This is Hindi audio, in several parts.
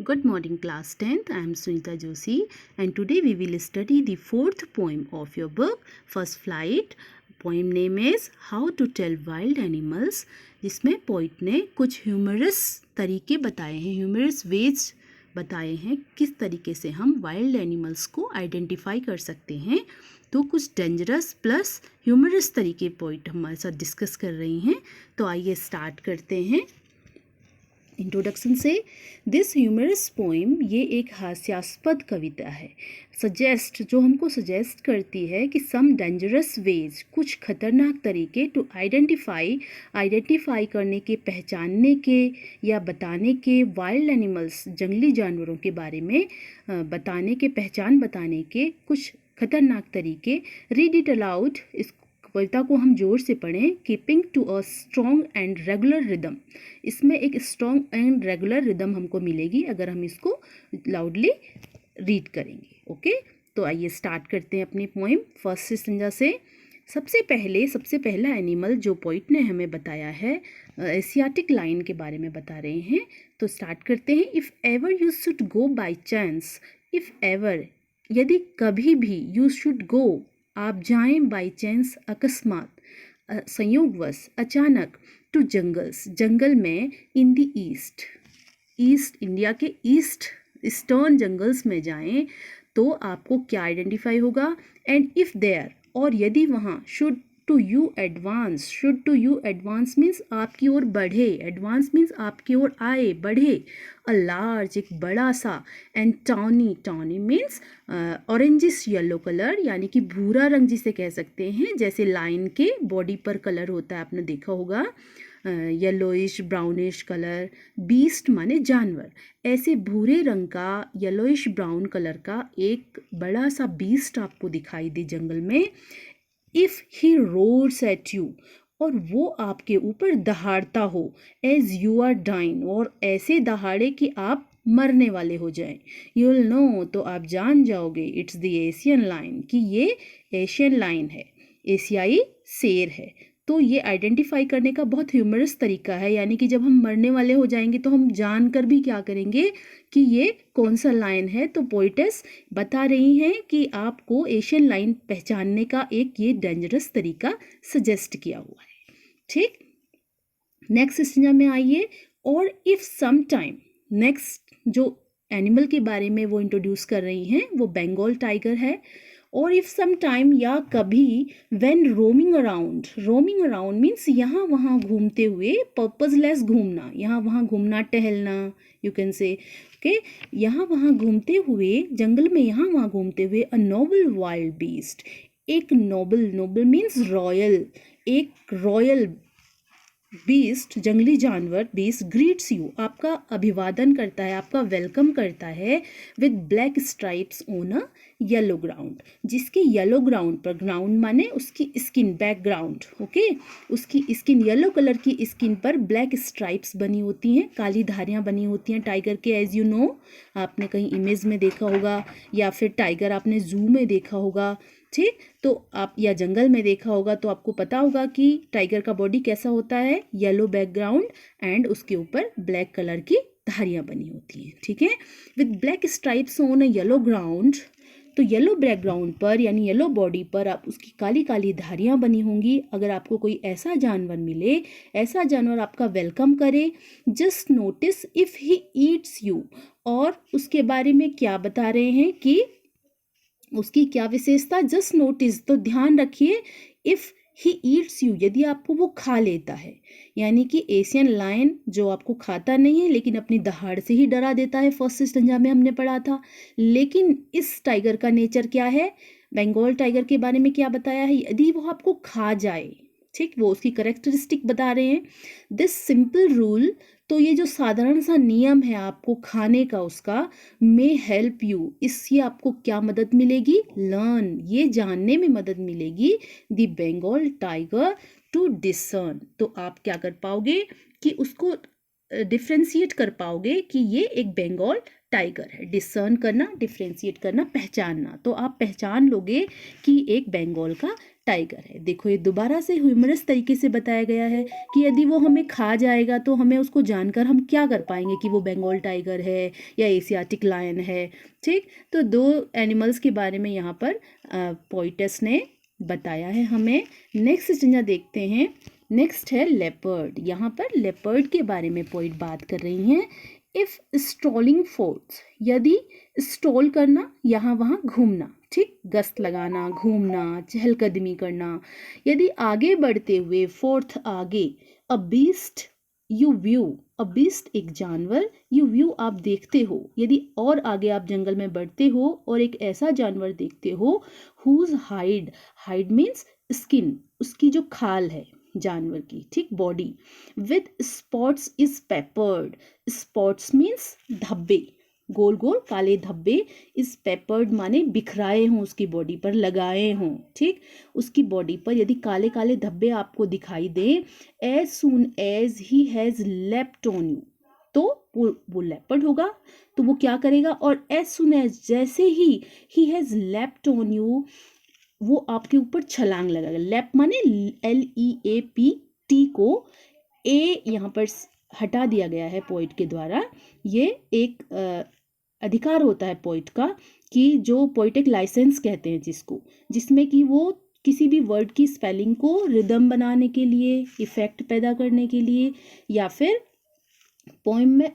Good morning, class 10th. I am Sunita Joshi, and today we will study the fourth poem of your book, First Flight. Poem name is How to Tell Wild Animals. जिसमें पोइट ने कुछ ह्यूमरस तरीके बताए हैं, ह्यूमरस वेज बताए हैं किस तरीके से हम वाइल्ड एनिमल्स को आइडेंटिफाई कर सकते हैं। तो कुछ डेंजरस प्लस ह्यूमरस तरीके पोइट हमारे साथ डिस्कस कर रही हैं। तो आइए स्टार्ट करते हैं इंट्रोडक्शन से। दिस ह्यूमरस पोइम, ये एक हास्यास्पद कविता है। सजेस्ट, जो हमको सजेस्ट करती है कि सम डेंजरस वेज, कुछ खतरनाक तरीके टू आइडेंटिफाई करने के, पहचानने के या बताने के, वाइल्ड एनिमल्स, जंगली जानवरों के बारे में बताने के, पहचान बताने के कुछ खतरनाक तरीके। रीड इट अलाउड, इस कविता को हम जोर से पढ़ें। Keeping to a strong and regular rhythm, इसमें एक स्ट्रॉन्ग एंड रेगुलर रिदम हमको मिलेगी अगर हम इसको लाउडली रीड करेंगे। ओके, तो आइए स्टार्ट करते हैं अपनी पोइम फर्स्ट स्टेंजा से। सबसे पहला एनिमल जो पोइट ने हमें बताया है, एशियाटिक लाइन के बारे में बता रहे हैं। तो स्टार्ट करते हैं। If ever you should go by chance, if ever, यदि कभी भी, यू शुड गो, आप जाएं, बाई चांस, अकस्मात, संयोगवश, अचानक, टू जंगल्स, जंगल में, इन द ईस्ट, इंडिया के ईस्टर्न जंगल्स में जाएं, तो आपको क्या आइडेंटिफाई होगा। एंड इफ़ देयर, और यदि वहाँ, should to you advance means आपकी ओर बढ़े, एडवांस मीन्स आपकी ओर आए, बढ़े। अ लार्ज, एक बड़ा सा। And tawny means orangish yellow colour, यानी कि भूरा रंग जिसे कह सकते हैं, जैसे लाइन के बॉडी पर कलर होता है, आपने देखा होगा, येलोइश ब्राउनिश कलर। बीस्ट माने जानवर, ऐसे भूरे रंग का, येलोइश ब्राउन कलर का एक बड़ा सा बीस्ट आपको दिखाई दे जंगल में। If he roars at you, और वो आपके ऊपर दहाड़ता हो, एज यू आर डाइंग, और ऐसे दहाड़े कि आप मरने वाले हो जाएं। यू विल नो, तो आप जान जाओगे, इट्स द एशियन लाइन, कि ये एशियन लाइन है, एशियाई शेर है। तो ये आइडेंटिफाई करने का बहुत ह्यूमरस तरीका है, यानी कि जब हम मरने वाले हो जाएंगे तो हम जानकर भी क्या करेंगे कि ये कौन सा लाइन है। तो पोइटेस बता रही हैं कि आपको एशियन लाइन पहचानने का एक ये डेंजरस तरीका सजेस्ट किया हुआ है। ठीक, नेक्स्ट स्टेंजा में आइए। और इफ़ सम टाइम, नेक्स्ट जो एनिमल के बारे में वो इंट्रोड्यूस कर रही हैं वो बंगाल टाइगर है। और इफ़ सम टाइम, या कभी, व्हेन रोमिंग अराउंड मीन्स यहाँ वहाँ घूमते हुए, पर्पजलेस घूमना, यहाँ वहाँ घूमना, टहलना, यू कैन से, ओके, यहाँ वहाँ घूमते हुए, जंगल में यहाँ वहाँ घूमते हुए। अ नोबल वाइल्ड बीस्ट, एक नोबल मीन्स रॉयल, एक रॉयल बीस्ट, जंगली जानवर, बीस्ट, ग्रीट्स यू, आपका अभिवादन करता है, आपका वेलकम करता है, with black stripes on a yellow ground, जिसके येलो ग्राउंड पर, ग्राउंड माने उसकी स्किन, बैकग्राउंड, ओके, उसकी स्किन, येलो कलर की स्किन पर ब्लैक स्ट्राइप्स बनी होती हैं, काली धारियाँ बनी होती हैं टाइगर के। एज यू नो, आपने कहीं इमेज में देखा होगा, या फिर टाइगर आपने जू में देखा होगा, ठीक, तो आप, या जंगल में देखा होगा, तो आपको पता होगा कि टाइगर का बॉडी कैसा होता है, येलो बैकग्राउंड एंड उसके ऊपर ब्लैक कलर की धारियाँ बनी होती हैं। ठीक है, with black stripes on a yellow ground, तो येलो बैकग्राउंड पर, यानी येलो बॉडी पर, आप उसकी काली काली धारियाँ बनी होंगी। अगर आपको कोई ऐसा जानवर मिले, ऐसा जानवर आपका वेलकम करे, just notice if he eats you, और उसके बारे में क्या बता रहे हैं कि उसकी क्या विशेषता, जस्ट नोटिस, तो ध्यान रखिए, इफ़ ही ईट्स यू, यदि आपको वो खा लेता है, यानी कि एशियन लायन जो आपको खाता नहीं है लेकिन अपनी दहाड़ से ही डरा देता है, फर्स्ट स्टेंजा में हमने पढ़ा था। लेकिन इस टाइगर का नेचर क्या है, बंगाल टाइगर के बारे में क्या बताया है, यदि वो आपको खा जाए, ठीक, वो उसकी करेक्टरिस्टिक बता रहे हैं। दिस सिंपल रूल, तो ये जो साधारण सा नियम है आपको खाने का उसका, मे हेल्प यू, इससे आपको क्या मदद मिलेगी, लर्न, ये जानने में मदद मिलेगी, the Bengal tiger to discern, तो आप क्या कर पाओगे कि उसको डिफ्रेंशिएट कर पाओगे कि ये एक बंगाल टाइगर है। डिसर्न करना, डिफ्रेंशिएट करना, पहचानना, तो आप पहचान लोगे कि एक बंगाल का टाइगर है। देखो ये दोबारा से ह्यूमरस तरीके से बताया गया है कि यदि वो हमें खा जाएगा तो हमें उसको जानकर हम क्या कर पाएंगे कि वो बंगाल टाइगर है या एशियाटिक लायन है। ठीक, तो दो एनिमल्स के बारे में यहाँ पर पोइटस ने बताया है हमें। नेक्स्ट चीज़ देखते हैं। नेक्स्ट है लेपर्ड। यहाँ पर लेपर्ड के बारे में पोइट बात कर रही हैं। इफ स्ट्रॉलिंग फोर्थ, यदि स्ट्रॉल करना, यहाँ वहाँ घूमना, ठीक, गश्त लगाना, घूमना, चहलकदमी करना, यदि आगे बढ़ते हुए, फोर्थ आगे, a beast you view, a beast एक जानवर, यू व्यू आप देखते हो, यदि और आगे आप जंगल में बढ़ते हो और एक ऐसा जानवर देखते हो whose hide, hide means skin, उसकी जो खाल है जानवर की, ठीक, body, with spots is peppered, spots means धब्बे, गोल गोल काले धब्बे, इस पेपर्ड माने बिखराए हों, उसकी बॉडी पर लगाए हों, ठीक, उसकी बॉडी पर यदि काले काले धब्बे आपको दिखाई दें, as soon as he has leapt on you, तो वो लेपर्ड होगा, तो वो क्या करेगा, और एज सून एज जैसे ही हैज लेप्ट ऑन यू, वो आपके ऊपर छलांग लगाएगा। लेप माने LEAPT को ए यहाँ पर हटा दिया गया है पोइट के द्वारा। ये एक अधिकार होता है पोइट का कि जो पोइटिक लाइसेंस कहते हैं जिसको, जिसमें कि वो किसी भी वर्ड की स्पेलिंग को रिदम बनाने के लिए, इफेक्ट पैदा करने के लिए, या फिर पोइम में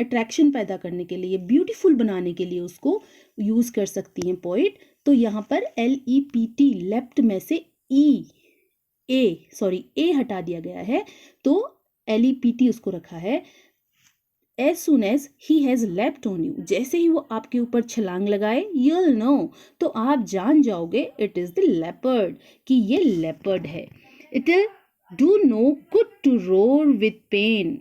अट्रैक्शन पैदा करने के लिए, ब्यूटीफुल बनाने के लिए उसको यूज़ कर सकती हैं पोइट। तो यहाँ पर LEPT लेफ्ट में से ए हटा दिया गया है, तो LEPT उसको रखा है। As soon as he has left on you, जैसे ही वो आपके ऊपर छलांग लगाए, यूल नो, तो आप जान जाओगे इट इज़ द लेपर्ड, कि ये लेपर्ड है। It is do no good to roar with pain,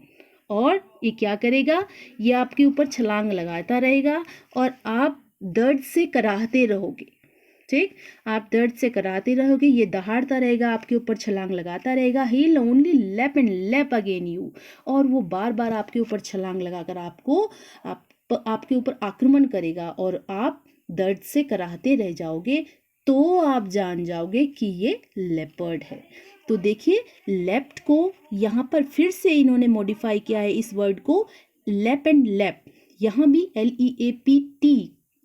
और ये क्या करेगा, ये आपके ऊपर छलांग लगाता रहेगा और आप दर्द से कराहते रहोगे, ठीक, आप दर्द से कराते रहोगे, ये दहाड़ता रहेगा, आपके ऊपर छलांग लगाता रहेगा। He will only lap and lap again you, और वो बार बार आपके ऊपर छलांग लगाकर आपके ऊपर आक्रमण करेगा और आप दर्द से कराहते रह जाओगे, तो आप जान जाओगे कि ये लेपर्ड है। तो देखिए लेफ्ट को यहाँ पर फिर से इन्होंने मॉडिफाई किया है, इस वर्ड को लैप एंड लैप, यहाँ भी LEAPT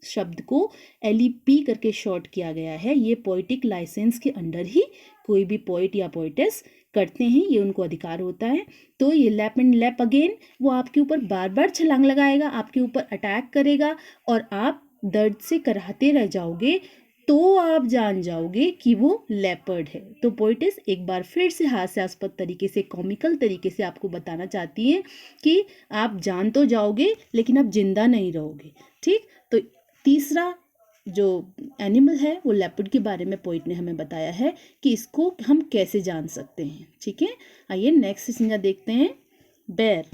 शब्द को LEP करके शॉर्ट किया गया है। ये पोइटिक लाइसेंस के अंडर ही कोई भी पोइट या पोइटेस करते हैं, ये उनको अधिकार होता है। तो ये लैप एंड लैप अगेन, वो आपके ऊपर बार बार छलांग लगाएगा, आपके ऊपर अटैक करेगा और आप दर्द से कराहते रह जाओगे, तो आप जान जाओगे कि वो लेपर्ड है। तो पोइटेस एक बार फिर से हास्यास्पद तरीके से, कॉमिकल तरीके से आपको बताना चाहती है कि आप जान तो जाओगे लेकिन आप जिंदा नहीं रहोगे, ठीक। तो तीसरा जो एनिमल है वो लेपर्ड के बारे में पोइट ने हमें बताया है कि इसको हम कैसे जान सकते हैं, ठीक है। आइए नेक्स्ट सिंगा देखते हैं, बेर।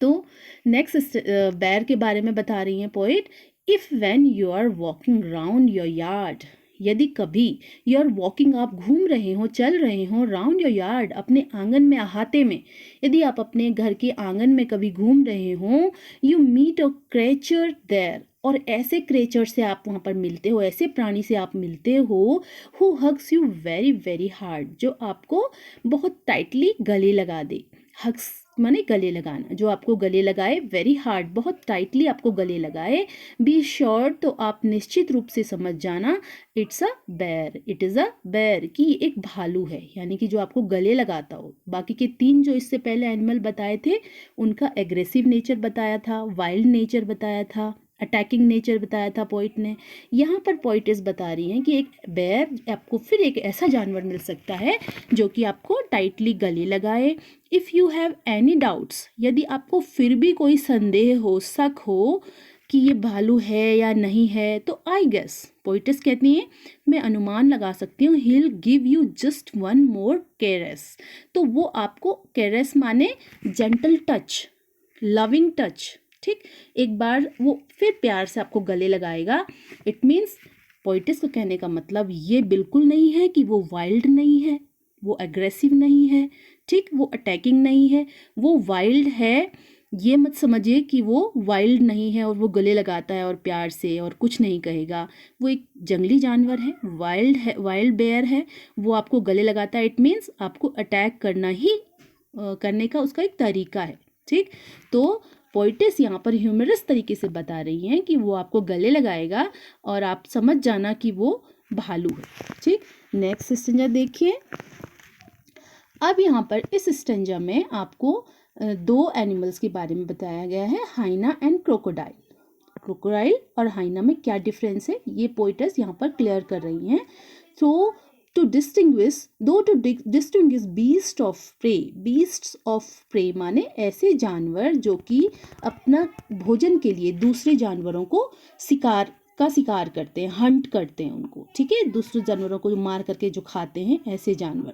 तो नेक्स्ट बेर के बारे में बता रही हैं poet. If when you are walking round your yard, यदि कभी यू आर वॉकिंग, आप घूम रहे हो, चल रहे हो, राउंड योर यार्ड, अपने आंगन में, अहाते में, यदि आप अपने घर के आंगन में कभी घूम रहे हो, you meet a creature there, और ऐसे क्रेचर से आप वहाँ पर मिलते हो, ऐसे प्राणी से आप मिलते हो, who hugs you very very hard, जो आपको बहुत टाइटली गले लगा दे। हग्स माने गले लगाना, जो आपको गले लगाए, वेरी हार्ड, बहुत टाइटली आपको गले लगाए। बी श्योर, तो आप निश्चित रूप से समझ जाना, इट्स अ बेर, इट इज़ अ बेर, कि एक भालू है, यानी कि जो आपको गले लगाता हो। बाकी के तीन जो इससे पहले एनिमल बताए थे उनका एग्रेसिव नेचर बताया था, वाइल्ड नेचर बताया था, अटैकिंग नेचर बताया था पोइट ने। यहाँ पर पोइटेस बता रही हैं कि एक बेर, आपको फिर एक ऐसा जानवर मिल सकता है जो कि आपको टाइटली गले लगाए। If you have any doubts, यदि आपको फिर भी कोई संदेह हो, शक हो कि ये भालू है या नहीं है, तो आई गेस, पोइटेस कहती हैं, मैं अनुमान लगा सकती हूँ, he will give you just one more caress, तो वो आपको, कैरेस माने जेंटल टच, लविंग टच, ठीक, एक बार वो फिर प्यार से आपको गले लगाएगा। इट मीन्स पोइटेस को कहने का मतलब ये बिल्कुल नहीं है कि वो वाइल्ड नहीं है, वो एग्रेसिव नहीं है, ठीक, वो अटैकिंग नहीं है, वो वाइल्ड है। ये मत समझिए कि वो वाइल्ड नहीं है और वो गले लगाता है और प्यार से और कुछ नहीं कहेगा। वो एक जंगली जानवर है, वाइल्ड बेयर है, वो आपको गले लगाता है। इट मीन्स आपको अटैक करना ही करने का उसका एक तरीका है। ठीक, तो पोइटेस यहाँ पर ह्यूमरस तरीके से बता रही हैं कि वो आपको गले लगाएगा और आप समझ जाना कि वो भालू है। ठीक, नेक्स्ट स्टेंजा देखिए। अब यहाँ पर इस स्टेंजा में आपको दो एनिमल्स के बारे में बताया गया है, हाइना एंड क्रोकोडाइल। क्रोकोडाइल और हाइना में क्या डिफरेंस है ये पोइटस यहाँ पर क्लियर कर रही हैं। तो to distinguish beast of prey माने ऐसे जानवर जो कि अपना भोजन के लिए दूसरे जानवरों को शिकार करते हैं, हंट करते हैं उनको, ठीक है, दूसरे जानवरों को मार करके जो खाते हैं ऐसे जानवर।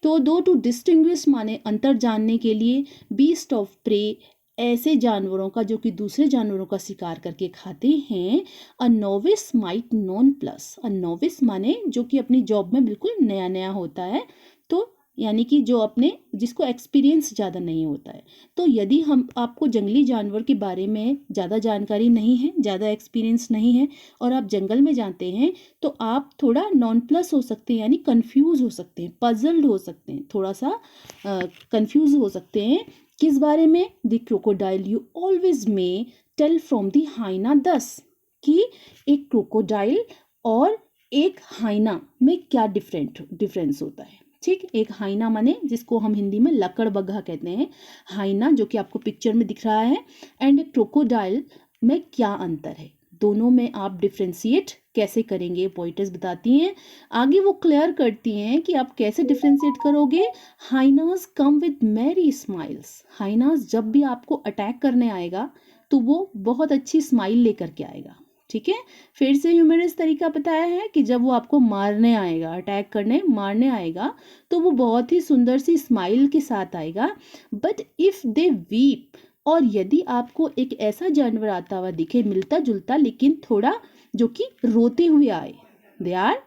तो दो टू डिस्टिंग्विश माने अंतर जानने के लिए, बीस्ट ऑफ प्रे ऐसे जानवरों का जो कि दूसरे जानवरों का शिकार करके खाते हैं। अ नोविस माइट नॉन प्लस, अ नोविस माने जो कि अपनी जॉब में बिल्कुल नया नया होता है, तो यानी कि जो अपने जिसको एक्सपीरियंस ज़्यादा नहीं होता है। तो यदि हम आपको जंगली जानवर के बारे में ज़्यादा जानकारी नहीं है, ज़्यादा एक्सपीरियंस नहीं है और आप जंगल में जाते हैं तो आप थोड़ा नॉन प्लस हो सकते हैं, यानी कंफ्यूज हो सकते हैं, पजल्ड हो सकते हैं, थोड़ा सा कंफ्यूज हो सकते हैं। किस बारे में? द क्रोकोडाइल यू ऑलवेज में टेल फ्रॉम द हाइना दस, कि एक क्रोकोडाइल और एक हाइना में क्या डिफरेंस होता है। ठीक, एक हाइना माने जिसको हम हिंदी में लकड़बग्घा कहते हैं, हाइना जो कि आपको पिक्चर में दिख रहा है, एंड क्रोकोडाइल में क्या अंतर है, दोनों में आप डिफ्रेंशिएट कैसे करेंगे पोइटस बताती हैं। आगे वो क्लियर करती हैं कि आप कैसे डिफ्रेंशिएट करोगे। Hyenas come with merry smiles, hyenas जब भी आपको अटैक करने आएगा तो वो बहुत अच्छी स्माइल लेकर के आएगा। ठीक है, फिर से ह्यूमरस तरीका बताया है कि जब वो आपको मारने आएगा, अटैक करने मारने आएगा, तो वो बहुत ही सुंदर सी स्माइल के साथ आएगा। बट इफ़ दे वीप, और यदि आपको एक ऐसा जानवर आता हुआ दिखे मिलता जुलता लेकिन थोड़ा जो कि रोते हुए आए, दे आर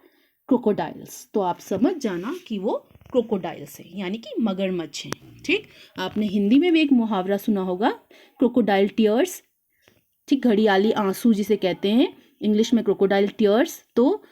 क्रोकोडाइल्स, तो आप समझ जाना कि वो क्रोकोडाइल्स है, यानी कि मगरमच्छ हैं। ठीक, आपने हिंदी में भी एक मुहावरा सुना होगा, क्रोकोडाइल टीयर्स, ठीक, घड़ियाली आंसू जिसे कहते हैं, इंग्लिश में क्रोकोडाइल टीयर्स। तो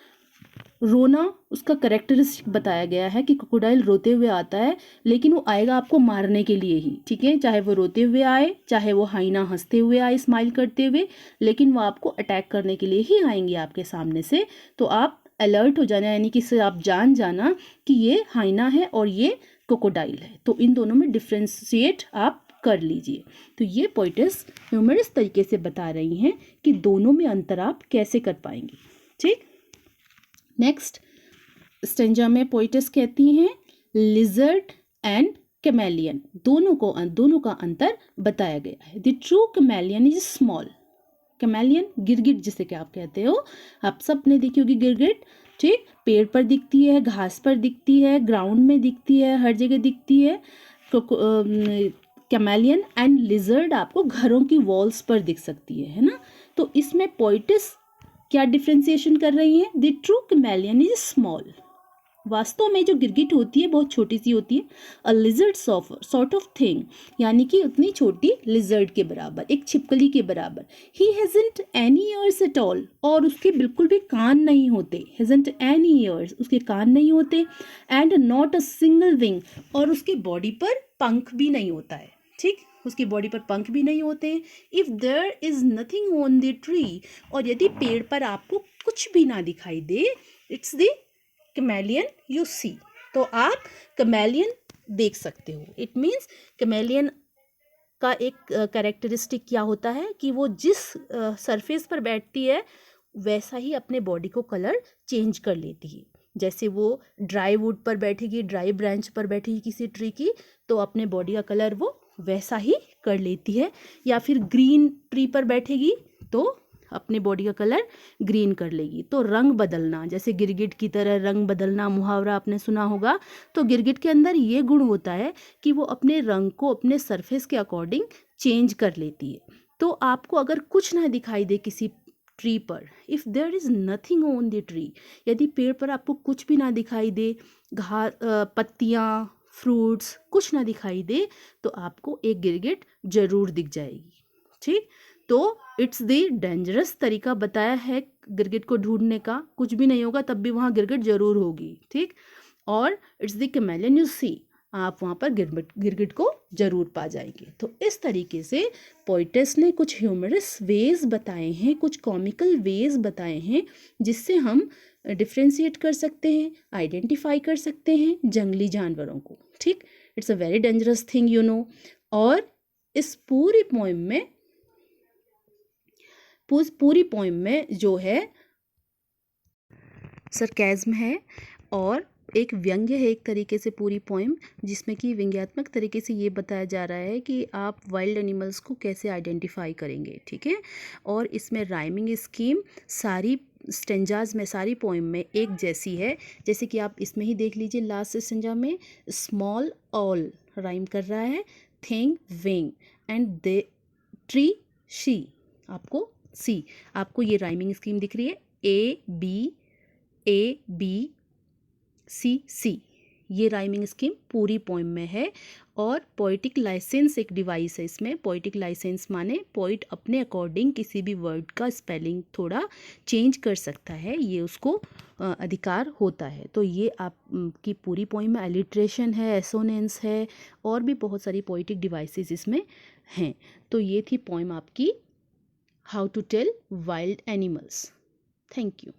रोना उसका कैरेक्टरिस्टिक बताया गया है कि क्रोकोडाइल रोते हुए आता है, लेकिन वो आएगा आपको मारने के लिए ही। ठीक है, चाहे वो रोते हुए आए, चाहे वो हाइना हंसते हुए आए, स्माइल करते हुए, लेकिन वो आपको अटैक करने के लिए ही आएंगे आपके सामने से। तो आप अलर्ट हो जाना, यानी कि इससे आप जान जाना कि ये हाइना है और ये क्रोकोडाइल है। तो इन दोनों में डिफ्रेंशिएट आप कर लीजिए। तो ये पोइटस ह्यूमरस तरीके से बता रही हैं कि दोनों में अंतर आप कैसे कर पाएंगे। ठीक, नेक्स्ट स्टेंजा में पोइटस कहती हैं लिजर्ड एंड कैमेलियन, दोनों का अंतर बताया गया है। The true chameleon is small, chameleon गिरगिट जिसे कि आप कहते हो, आप सब ने देखी होगी गिरगिट। ठीक, पेड़ पर दिखती है, घास पर दिखती है, ग्राउंड में दिखती है, हर जगह दिखती है। कैमेलियन एंड लिजर्ड आपको घरों की वॉल्स पर दिख सकती है ना। तो इसमें पोइटस क्या डिफ्रेंसिएशन कर रही है? The true chameleon is small, वास्तव में जो गिरगिट होती है बहुत छोटी सी होती है। अ लिजर्ड सॉर्ट ऑफ थिंग, यानी कि उतनी छोटी लिजर्ड के बराबर, एक छिपकली के बराबर। He hasn't any years at all, और उसके बिल्कुल भी कान नहीं होते, हैजंट एनी ईयर्स, उसके कान नहीं होते। And not a single wing, और उसकी बॉडी पर पंख भी नहीं होता है। ठीक, उसकी बॉडी पर पंख भी नहीं होते हैं। If there is nothing on the tree, और यदि पेड़ पर आपको कुछ भी ना दिखाई दे, it's the chameleon you see, तो आप कैमेलियन देख सकते हो। इट मीन्स कैमेलियन का एक कैरेक्टरिस्टिक क्या होता है कि वो जिस सरफेस पर बैठती है वैसा ही अपने बॉडी को कलर चेंज कर लेती है। जैसे वो ड्राई वुड पर बैठेगी, ड्राई ब्रांच पर बैठेगी किसी ट्री की, तो अपने बॉडी का कलर वो वैसा ही कर लेती है। या फिर ग्रीन ट्री पर बैठेगी तो अपने बॉडी का कलर ग्रीन कर लेगी। तो रंग बदलना, जैसे गिरगिट की तरह रंग बदलना मुहावरा आपने सुना होगा। तो गिरगिट के अंदर ये गुण होता है कि वो अपने रंग को अपने सरफेस के अकॉर्डिंग चेंज कर लेती है। तो आपको अगर कुछ ना दिखाई दे किसी ट्री पर, if there is nothing on the tree, यदि पेड़ पर आपको कुछ भी ना दिखाई दे, पत्तियाँ, फ्रूट्स कुछ ना दिखाई दे तो आपको एक गिरगिट जरूर दिख जाएगी। ठीक, तो इट्स द डेंजरस तरीका बताया है गिरगिट को ढूंढने का। कुछ भी नहीं होगा तब भी वहाँ गिरगिट जरूर होगी। ठीक, और इट्स द कैमेलियन यू सी, आप वहाँ पर गिरगिट को जरूर पा जाएंगे। तो इस तरीके से पोइटेस ने कुछ ह्यूमरस वेज बताए हैं, कुछ कॉमिकल वेज बताए हैं जिससे हम डिफ्रेंशिएट कर सकते हैं, आइडेंटिफाई कर सकते हैं जंगली जानवरों को। ठीक, it's a very dangerous thing you know. और इस पूरी पोइम में जो है सरकैज़्म है और एक व्यंग्य है एक तरीके से पूरी पोइम, जिसमें कि व्यंग्यात्मक तरीके से ये बताया जा रहा है कि आप वाइल्ड एनिमल्स को कैसे आइडेंटिफाई करेंगे। ठीक है, और इसमें राइमिंग स्कीम सारी स्टेंजाज में, सारी पोइम में एक जैसी है। जैसे कि आप इसमें ही देख लीजिए, लास्ट स्टेंजा में स्मॉल ऑल राइम कर रहा है, thing wing and they tree she, आपको ये राइमिंग स्कीम दिख रही है, ए बी सी, ये राइमिंग स्कीम पूरी पोइम में है। और पोइटिक लाइसेंस एक डिवाइस है इसमें। पोइटिक लाइसेंस माने पोइट अपने अकॉर्डिंग किसी भी वर्ड का स्पेलिंग थोड़ा चेंज कर सकता है, ये उसको अधिकार होता है। तो ये आप की पूरी पोइम में एलिट्रेशन है, एसोनेंस है और भी बहुत सारी पोइटिक डिवाइसेस इसमें हैं। तो ये थी पोइम आपकी how to tell wild animals. Thank you.